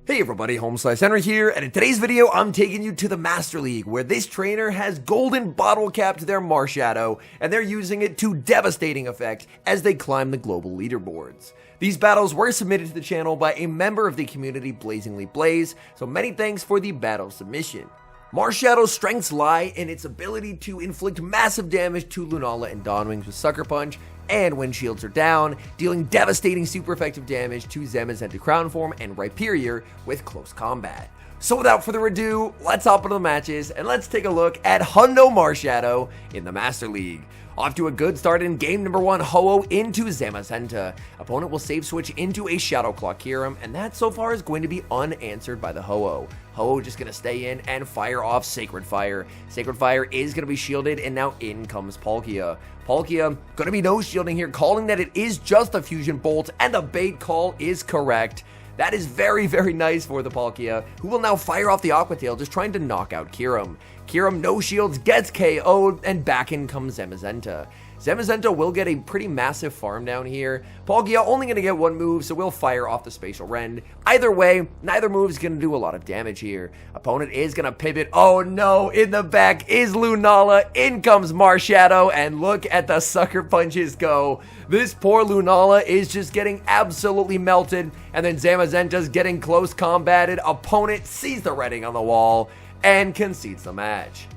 Hey everybody, HomeSliceHenry here, and in today's video, I'm taking you to the Master League, where this trainer has golden bottle capped their Marshadow, and they're using it to devastating effect as they climb the global leaderboards. These battles were submitted to the channel by a member of the community, Blazingly Blaze, so many thanks for the battle submission. Marshadow's strengths lie in its ability to inflict massive damage to Lunala and Dawnwings with Sucker Punch, and when shields are down, dealing devastating super effective damage to Zamazenta Crown Form and Rhyperior with close combat. So without further ado, let's hop into the matches and let's take a look at Hundo Marshadow in the Master League. Off to a good start in game number 1, Ho-Oh into Zamazenta. Opponent will save switch into a Shadow Claw Kyurem, and that so far is going to be unanswered by the Ho-Oh. Ho-Oh just going to stay in and fire off Sacred Fire. Sacred Fire is going to be shielded, and now in comes Palkia. Palkia going to be no shielding here, calling that it is just a Fusion Bolt, and the bait call is correct. That is very, very nice for the Palkia, who will now fire off the Aqua Tail, just trying to knock out Kyurem. Kyurem, no shields, gets KO'd, and back in comes Zamazenta. Zamazenta will get a pretty massive farm down here. Palkia only going to get one move, so we'll fire off the Spatial Rend. Either way, neither move is going to do a lot of damage here. Opponent is going to pivot. Oh no, in the back is Lunala. In comes Marshadow, and look at the Sucker Punches go. This poor Lunala is just getting absolutely melted, and then Zamazenta's getting close combated. Opponent sees the writing on the wall and concedes the match.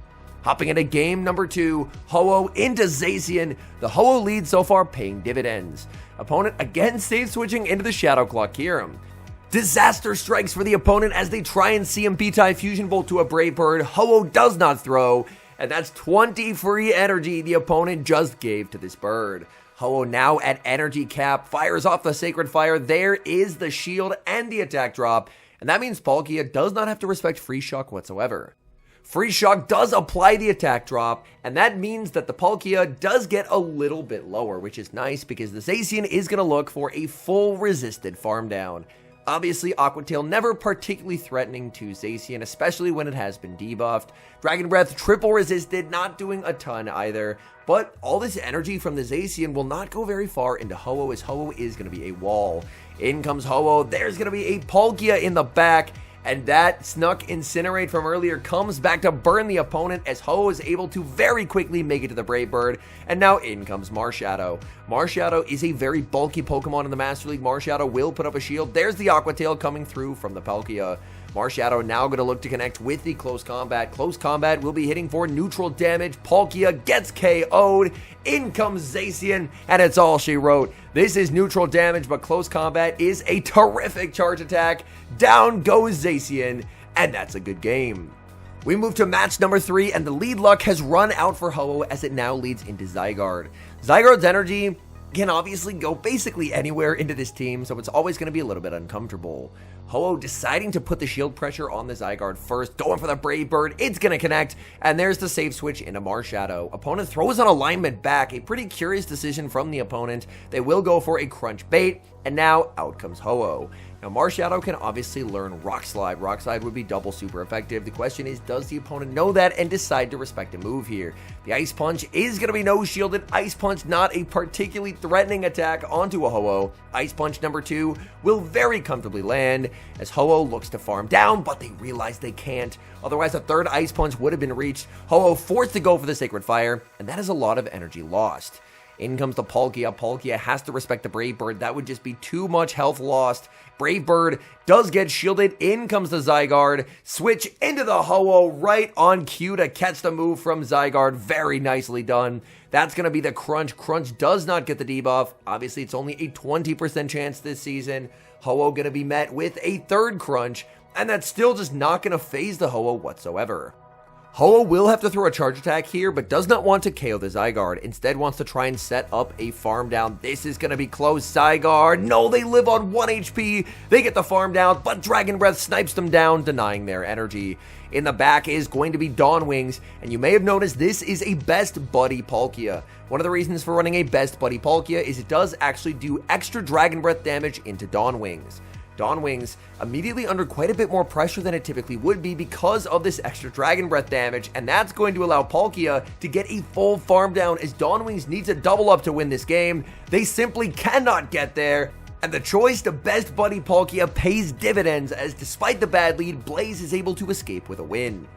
Hopping into game number 2, Ho-Oh into Zacian. The Ho-Oh lead so far paying dividends. Opponent again save switching into the Shadow Claw Kyurem. Disaster strikes for the opponent as they try and CMP tie Fusion Bolt to a Brave Bird. Ho-Oh does not throw, and that's 20 free energy the opponent just gave to this bird. Ho-Oh now at energy cap, fires off the Sacred Fire. There is the shield and the attack drop, and that means Palkia does not have to respect Free Shock whatsoever. Free Shock does apply the attack drop, and that means that the Palkia does get a little bit lower, which is nice because the Zacian is going to look for a full resisted farm down. Obviously, Aqua Tail never particularly threatening to Zacian, especially when it has been debuffed. Dragon Breath triple resisted, not doing a ton either, but all this energy from the Zacian will not go very far into Ho-Oh, as Ho-Oh is going to be a wall. In comes Ho-Oh, there's going to be a Palkia in the back, and that snuck Incinerate from earlier comes back to burn the opponent as Ho-Oh is able to very quickly make it to the Brave Bird, and now in comes Marshadow. Marshadow is a very bulky Pokemon in the Master League. Marshadow will put up a shield. There's the Aqua Tail coming through from the Palkia. Marshadow now going to look to connect with the Close Combat. Close Combat will be hitting for neutral damage. Palkia gets KO'd. In comes Zacian, and it's all she wrote. This is neutral damage, but Close Combat is a terrific charge attack. Down goes Zacian, and that's a good game. We move to match number 3, and the lead luck has run out for Ho-Oh as it now leads into Zygarde. Zygarde's energy can obviously go basically anywhere into this team, so it's always going to be a little bit uncomfortable. Ho-Oh deciding to put the shield pressure on the Zygarde first, going for the Brave Bird, it's going to connect, and there's the save switch into Marshadow. Opponent throws an alignment back, a pretty curious decision from the opponent. They will go for a Crunch Bait, and now out comes Ho-Oh. Now Marshadow can obviously learn Rock Slide. Rock Slide would be double super effective. The question is, does the opponent know that and decide to respect a move here? The Ice Punch is going to be no shielded. Ice Punch not a particularly threatening attack onto a Ho-Oh. Ice Punch number 2 will very comfortably land as Ho-Oh looks to farm down, but they realize they can't. Otherwise, a third Ice Punch would have been reached. Ho-Oh forced to go for the Sacred Fire, and that is a lot of energy lost. In comes the Palkia. Palkia has to respect the Brave Bird. That would just be too much health lost. Brave Bird does get shielded. In comes the Zygarde. Switch into the Ho-Oh right on cue to catch the move from Zygarde. Very nicely done. That's going to be the Crunch. Crunch does not get the debuff. Obviously, it's only a 20% chance this season. Ho-Oh going to be met with a third Crunch, and that's still just not going to phase the Ho-Oh whatsoever. Ho-Oh will have to throw a charge attack here, but does not want to KO the Zygarde. Instead wants to try and set up a farm down. This is going to be close. Zygarde, no, they live on 1 HP. They get the farm down, but Dragon Breath snipes them down, denying their energy. In the back is going to be Dawnwings, and you may have noticed this is a Best Buddy Palkia. One of the reasons for running a Best Buddy Palkia is it does actually do extra Dragon Breath damage into Dawnwings. Dawnwings immediately under quite a bit more pressure than it typically would be because of this extra Dragon Breath damage, and that's going to allow Palkia to get a full farm down as Dawnwings needs a double up to win this game. They simply cannot get there, And the choice to best buddy Palkia pays dividends, as despite the bad lead, Blaze is able to escape with a win.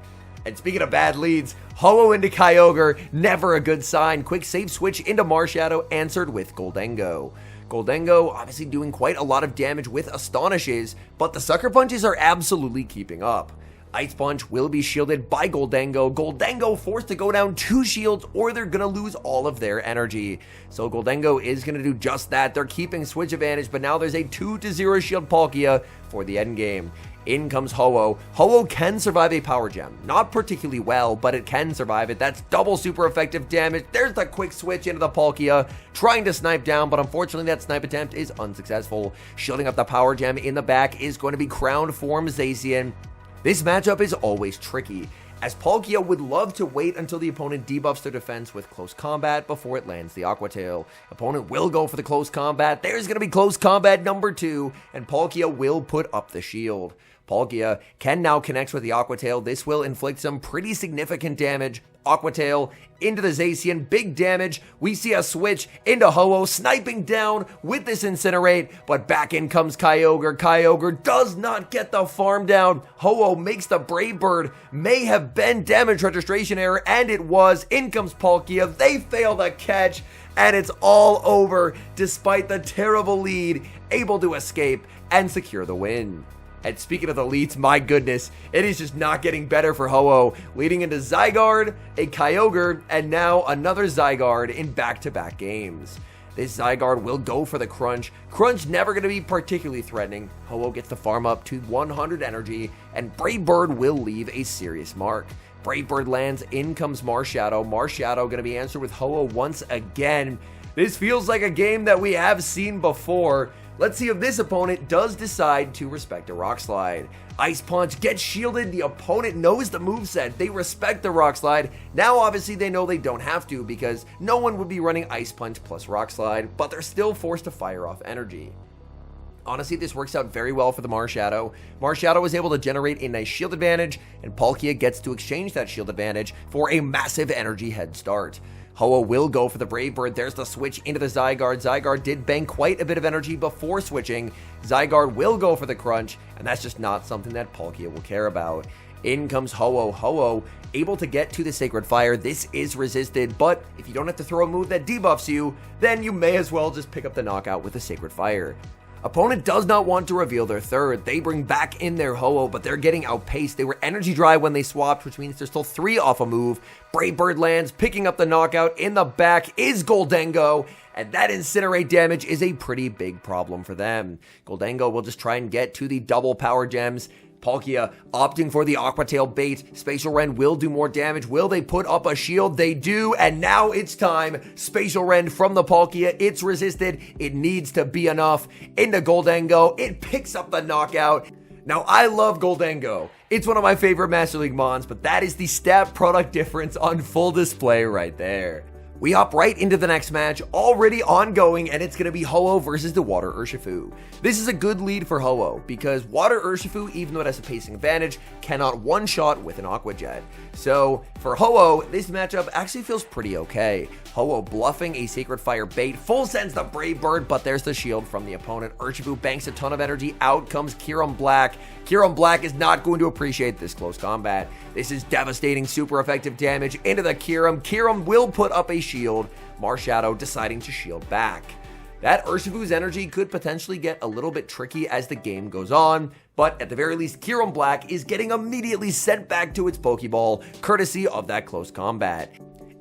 And speaking of bad leads, Ho-Oh into Kyogre, never a good sign. Quick save switch into Marshadow, answered with Gholdengo. Gholdengo obviously doing quite a lot of damage with Astonishes, but the Sucker Punches are absolutely keeping up. Ice Punch will be shielded by Gholdengo. Gholdengo forced to go down 2 shields or they're going to lose all of their energy. So Gholdengo is going to do just that. They're keeping switch advantage, but now there's a 2-0 shield Palkia for the end game. In comes Ho-Oh. Ho-Oh can survive a Power Gem. Not particularly well, but it can survive it. That's double super effective damage. There's the quick switch into the Palkia, trying to snipe down, but unfortunately that snipe attempt is unsuccessful. Shielding up the Power Gem in the back is going to be Crowned Form Zacian. This matchup is always tricky, as Palkia would love to wait until the opponent debuffs their defense with close combat before it lands the Aqua Tail. Opponent will go for the close combat. There's going to be close combat number 2, and Palkia will put up the shield. Palkia can now connect with the Aqua Tail. This will inflict some pretty significant damage. Aqua Tail into the Zacian, big damage. We see a switch into Ho-Oh, sniping down with this Incinerate, but back in comes Kyogre. Kyogre does not get the farm down. Ho-Oh makes the Brave Bird. May have been damage registration error, and it was. In comes Palkia. They fail the catch, and it's all over despite the terrible lead, able to escape and secure the win. And speaking of the leads, my goodness, it is just not getting better for Ho-Oh, leading into Zygarde, a Kyogre, and now another Zygarde in back-to-back games. This Zygarde will go for the Crunch. Crunch never going to be particularly threatening. Ho-Oh gets the farm up to 100 energy, and Brave Bird will leave a serious mark. Brave Bird lands, in comes Marshadow. Marshadow going to be answered with Ho-Oh once again. This feels like a game that we have seen before. Let's see if this opponent does decide to respect a Rock Slide. Ice Punch gets shielded. The opponent knows the moveset. They respect the Rock Slide. Now, obviously, they know they don't have to because no one would be running Ice Punch plus Rock Slide, but they're still forced to fire off energy. Honestly, this works out very well for the Marshadow. Marshadow is able to generate a nice shield advantage, and Palkia gets to exchange that shield advantage for a massive energy head start. Ho-Oh will go for the Brave Bird. There's the switch into the Zygarde. Zygarde did bank quite a bit of energy before switching. Zygarde will go for the Crunch, and that's just not something that Palkia will care about. In comes Ho-Oh. Ho-Oh able to get to the Sacred Fire. This is resisted, but if you don't have to throw a move that debuffs you, then you may as well just pick up the knockout with the Sacred Fire. Opponent does not want to reveal their third. They bring back in their Ho-Oh, but they're getting outpaced. They were energy dry when they swapped, which means there's still 3 off a move. Brave Bird lands, picking up the knockout. In the back is Gholdengo, and that Incinerate damage is a pretty big problem for them. Gholdengo will just try and get to the double power gems. Palkia opting for the Aqua Tail bait. Spatial Rend will do more damage. Will they put up a shield? They do, and now it's time. Spatial Rend from the Palkia. It's resisted. It needs to be enough. Into Gholdengo. It picks up the knockout. Now, I love Gholdengo. It's one of my favorite Master League mons, but that is the stat product difference on full display right there. We hop right into the next match, already ongoing, and it's going to be Ho-Oh versus the Water Urshifu. This is a good lead for Ho-Oh, because Water Urshifu, even though it has a pacing advantage, cannot one-shot with an Aqua Jet. So, for Ho-Oh, this matchup actually feels pretty okay. Ho-Oh bluffing a Sacred Fire bait, full sends the Brave Bird, but there's the shield from the opponent. Urshifu banks a ton of energy, out comes Kyurem Black. Kyurem Black is not going to appreciate this close combat. This is devastating, super effective damage into the Kyurem. Kyurem will put up a shield. Marshadow deciding to shield back. That Urshifu's energy could potentially get a little bit tricky as the game goes on, but at the very least, Kyurem Black is getting immediately sent back to its Pokeball, courtesy of that close combat.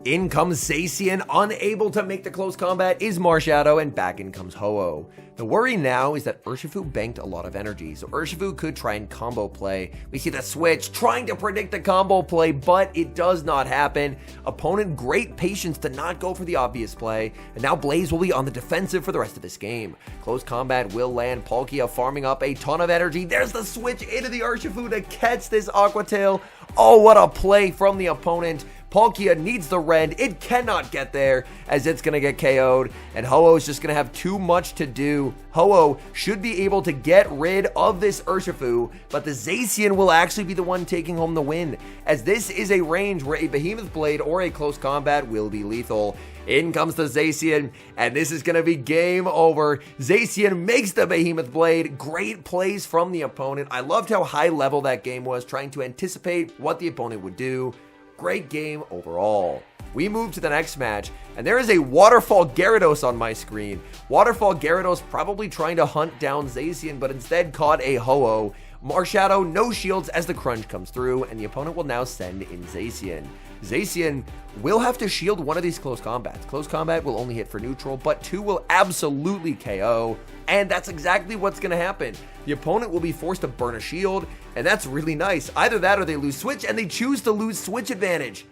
In comes Zacian, unable to make the close combat is Marshadow, and back in comes Ho-Oh. The worry now is that Urshifu banked a lot of energy, so Urshifu could try and combo play. We see the switch, trying to predict the combo play, but it does not happen. Opponent, great patience to not go for the obvious play, and now Blaze will be on the defensive for the rest of this game. Close combat will land, Palkia farming up a ton of energy. There's the switch into the Urshifu to catch this Aqua Tail. Oh, what a play from the opponent. Palkia needs the rend. It cannot get there as it's going to get KO'd, and Ho-Oh is just going to have too much to do. Ho-Oh should be able to get rid of this Urshifu, but the Zacian will actually be the one taking home the win, as this is a range where a Behemoth Blade or a close combat will be lethal. In comes the Zacian, and this is going to be game over. Zacian makes the Behemoth Blade. Great plays from the opponent. I loved how high level that game was, trying to anticipate what the opponent would do. Great game overall. We move to the next match, and there is a Waterfall Gyarados on my screen. Waterfall Gyarados probably trying to hunt down Zacian, but instead caught a Ho-Oh. Marshadow, no shields as the crunch comes through, and the opponent will now send in Zacian. Zacian will have to shield one of these close combats. Close combat will only hit for neutral, but 2 will absolutely KO, and that's exactly what's going to happen. The opponent will be forced to burn a shield, and that's really nice. Either that or they lose switch, and they choose to lose switch advantage.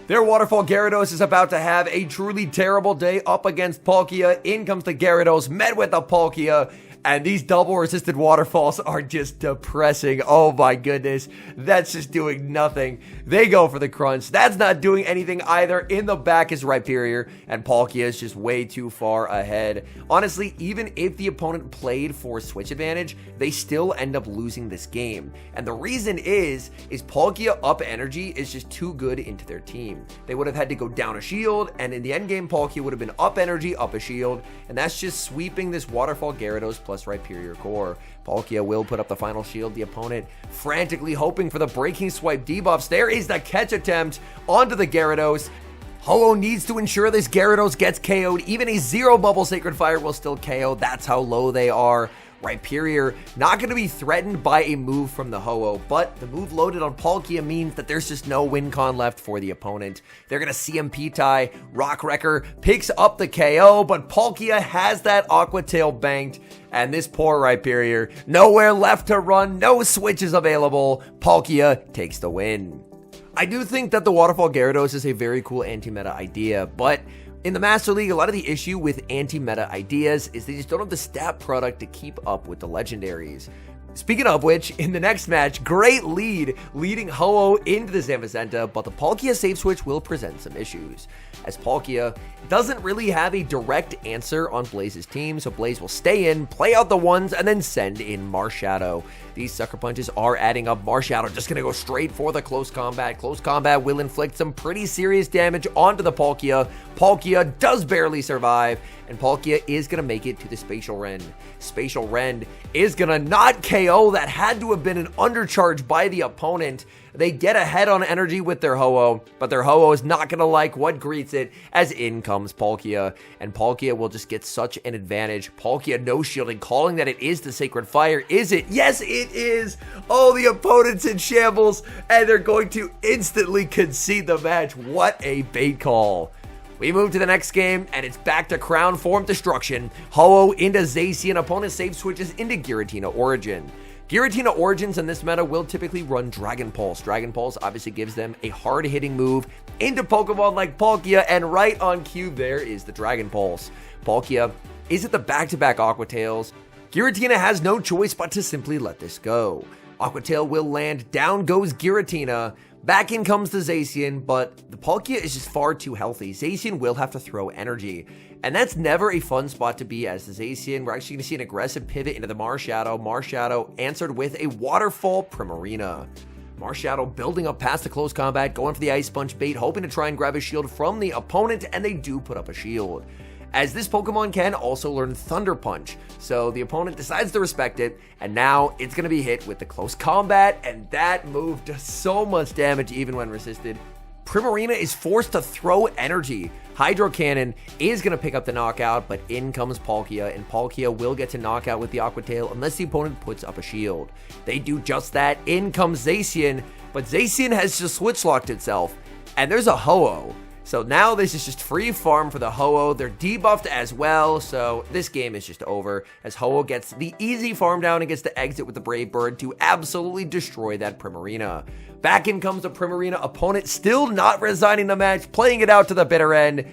Their Waterfall Gyarados is about to have a truly terrible day up against Palkia. In comes the Gyarados, met with the Palkia. And these double resisted waterfalls are just depressing. Oh my goodness. That's just doing nothing. They go for the crunch. That's not doing anything either. In the back is Rhyperior, and Palkia is just way too far ahead. Honestly, even if the opponent played for switch advantage, they still end up losing this game. And the reason is Palkia up energy is just too good into their team. They would have had to go down a shield, and in the end game, Palkia would have been up energy, up a shield, and that's just sweeping this Waterfall Gyarados plus Rhyperior core. Palkia will put up the final shield. The opponent frantically hoping for the breaking swipe debuffs. There is the catch attempt onto the Gyarados. Ho-Oh needs to ensure this Gyarados gets KO'd. Even a 0 bubble Sacred Fire will still KO. That's how low they are. Rhyperior not going to be threatened by a move from the Ho-Oh, but the move loaded on Palkia means that there's just no win con left for the opponent. They're going to CMP tie. Rock Wrecker picks up the KO, but Palkia has that Aqua Tail banked, and this poor Rhyperior, nowhere left to run, no switches available. Palkia takes the win. I do think that the Waterfall Gyarados is a very cool anti-meta idea, but in the Master League, a lot of the issue with anti-meta ideas is they just don't have the stat product to keep up with the legendaries. Speaking of which, in the next match, great lead leading Ho-Oh into the Zamazenta, but the Palkia save switch will present some issues, as Palkia doesn't really have a direct answer on Blaze's team, so Blaze will stay in, play out the ones, and then send in Marshadow. These sucker punches are adding up. Marshadow just going to go straight for the close combat. Close combat will inflict some pretty serious damage onto the Palkia. Palkia does barely survive, and Palkia is going to make it to the Spatial Rend. Spatial Rend is going to not KO. That had to have been an undercharge by the opponent. They get ahead on energy with their Ho-Oh, but their Ho-Oh is not going to like what greets it, as in comes Palkia, and Palkia will just get such an advantage. Palkia no shielding, calling that it is the Sacred Fire. Is it? Yes, it is. Oh, the opponent's in shambles, and they're going to instantly concede the match. What a bait call. We move to the next game, and it's back to Crown Form Destruction. Ho-Oh into Zacian. Opponent save switches into Giratina Origin. Giratina Origins in this meta will typically run Dragon Pulse. Dragon Pulse obviously gives them a hard-hitting move into Pokemon like Palkia, and right on cue there is the Dragon Pulse. Palkia is at the back-to-back Aqua Tails. Giratina has no choice but to simply let this go. Aqua Tail will land, down goes Giratina. Back in comes the Zacian, but the Palkia is just far too healthy. Zacian will have to throw energy, and that's never a fun spot to be as the Zacian. We're actually going to see an aggressive pivot into the Marshadow. Marshadow answered with a Waterfall Primarina. Marshadow building up past the close combat, going for the Ice Punch bait, hoping to try and grab a shield from the opponent, and they do put up a shield, as this Pokemon can also learn Thunder Punch. So the opponent decides to respect it, and now it's going to be hit with the close combat, and that move does so much damage even when resisted. Primarina is forced to throw energy. Hydro Cannon is going to pick up the knockout, but in comes Palkia, and Palkia will get to knockout with the Aqua Tail unless the opponent puts up a shield. They do just that. In comes Zacian, but Zacian has just switch locked itself, and there's a Ho-Oh. So now this is just free farm for the Ho-Oh. They're debuffed as well, so this game is just over, as Ho-Oh gets the easy farm down and gets to exit with the Brave Bird to absolutely destroy that Primarina. Back in comes the Primarina. Opponent still not resigning the match, playing it out to the bitter end.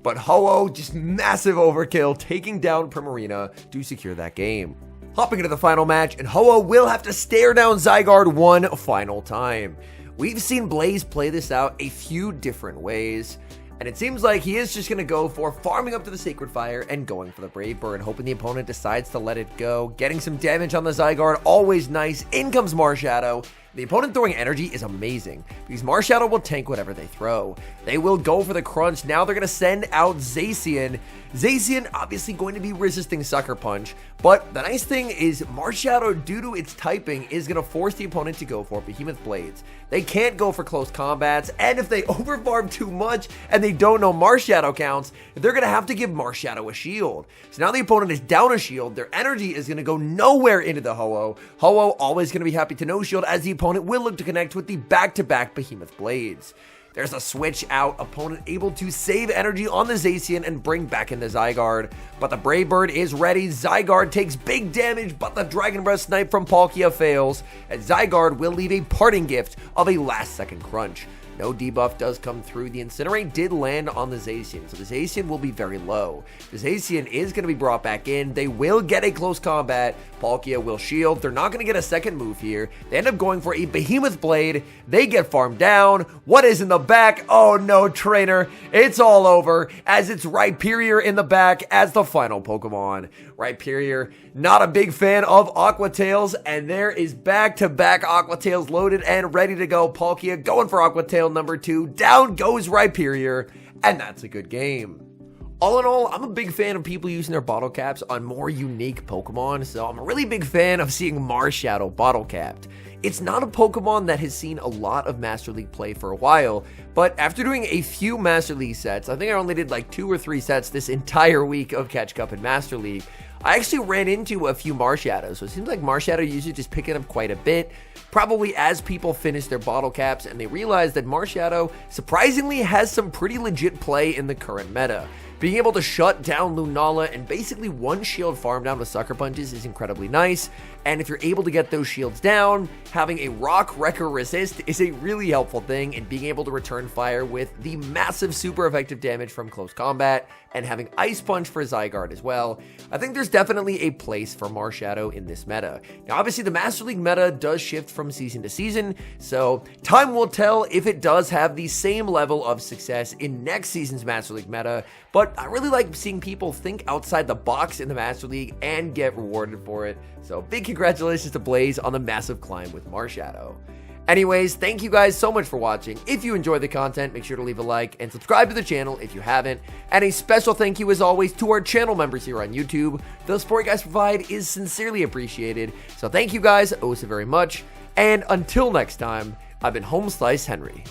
But Ho-Oh, just massive overkill, taking down Primarina to secure that game. Hopping into the final match, and Ho-Oh will have to stare down Zygarde one final time. We've seen Blaze play this out a few different ways, and it seems like he is just going to go for farming up to the Sacred Fire and going for the Brave Bird, hoping the opponent decides to let it go. Getting some damage on the Zygarde, always nice. In comes Marshadow. The opponent throwing energy is amazing because Marshadow will tank whatever they throw. They will go for the crunch. Now they're going to send out Zacian. Zacian obviously going to be resisting Sucker Punch, but the nice thing is Marshadow, due to its typing, is going to force the opponent to go for Behemoth Blades. They can't go for close combats, and if they overfarm too much and they don't know Marshadow counts, they're going to have to give Marshadow a shield. So now the opponent is down a shield. Their energy is going to go nowhere into the Ho-Oh. Ho-Oh always going to be happy to no shield, as the opponent will look to connect with the back-to-back Behemoth Blades. There's a switch out, opponent able to save energy on the Zacian and bring back in the Zygarde, but the Brave Bird is ready. Zygarde takes big damage, but the Dragon Breath Snipe from Palkia fails, and Zygarde will leave a parting gift of a last-second crunch. No debuff does come through. The Incinerate did land on the Zacian, so the Zacian will be very low. The Zacian is going to be brought back in. They will get a close combat. Palkia will shield. They're not going to get a second move here. They end up going for a Behemoth Blade. They get farmed down. What is in the back? Oh no, trainer. It's all over, as it's Rhyperior in the back as the final Pokemon. Rhyperior, not a big fan of Aqua Tails, and there is back-to-back Aqua Tails loaded and ready to go. Palkia going for Aqua Tail number 2. Down goes Rhyperior, and that's a good game. All in all, I'm a big fan of people using their bottle caps on more unique Pokemon, so I'm a really big fan of seeing Marshadow bottle capped. It's not a Pokemon that has seen a lot of Master League play for a while, but after doing a few Master League sets, I think I only did like 2 or 3 sets this entire week of Catch Cup and Master League, I actually ran into a few Marshadows, so it seems like Marshadow users just picking up quite a bit, probably as people finish their bottle caps and they realize that Marshadow surprisingly has some pretty legit play in the current meta. Being able to shut down Lunala and basically one shield farm down with Sucker Punches is incredibly nice, and if you're able to get those shields down, having a Rock Wrecker resist is a really helpful thing, and being able to return fire with the massive super effective damage from close combat, and having Ice Punch for Zygarde as well. I think there's definitely a place for Marshadow in this meta. Now obviously the Master League meta does shift from season to season, so time will tell if it does have the same level of success in next season's Master League meta, but I really like seeing people think outside the box in the Master League and get rewarded for it. So big congratulations to Blaze on the massive climb with Marshadow. Anyways, thank you guys so much for watching. If you enjoyed the content, make sure to leave a like and subscribe to the channel if you haven't. And a special thank you as always to our channel members here on YouTube. The support you guys provide is sincerely appreciated. So thank you guys oh so very much. And until next time, I've been HomeSliceHenry.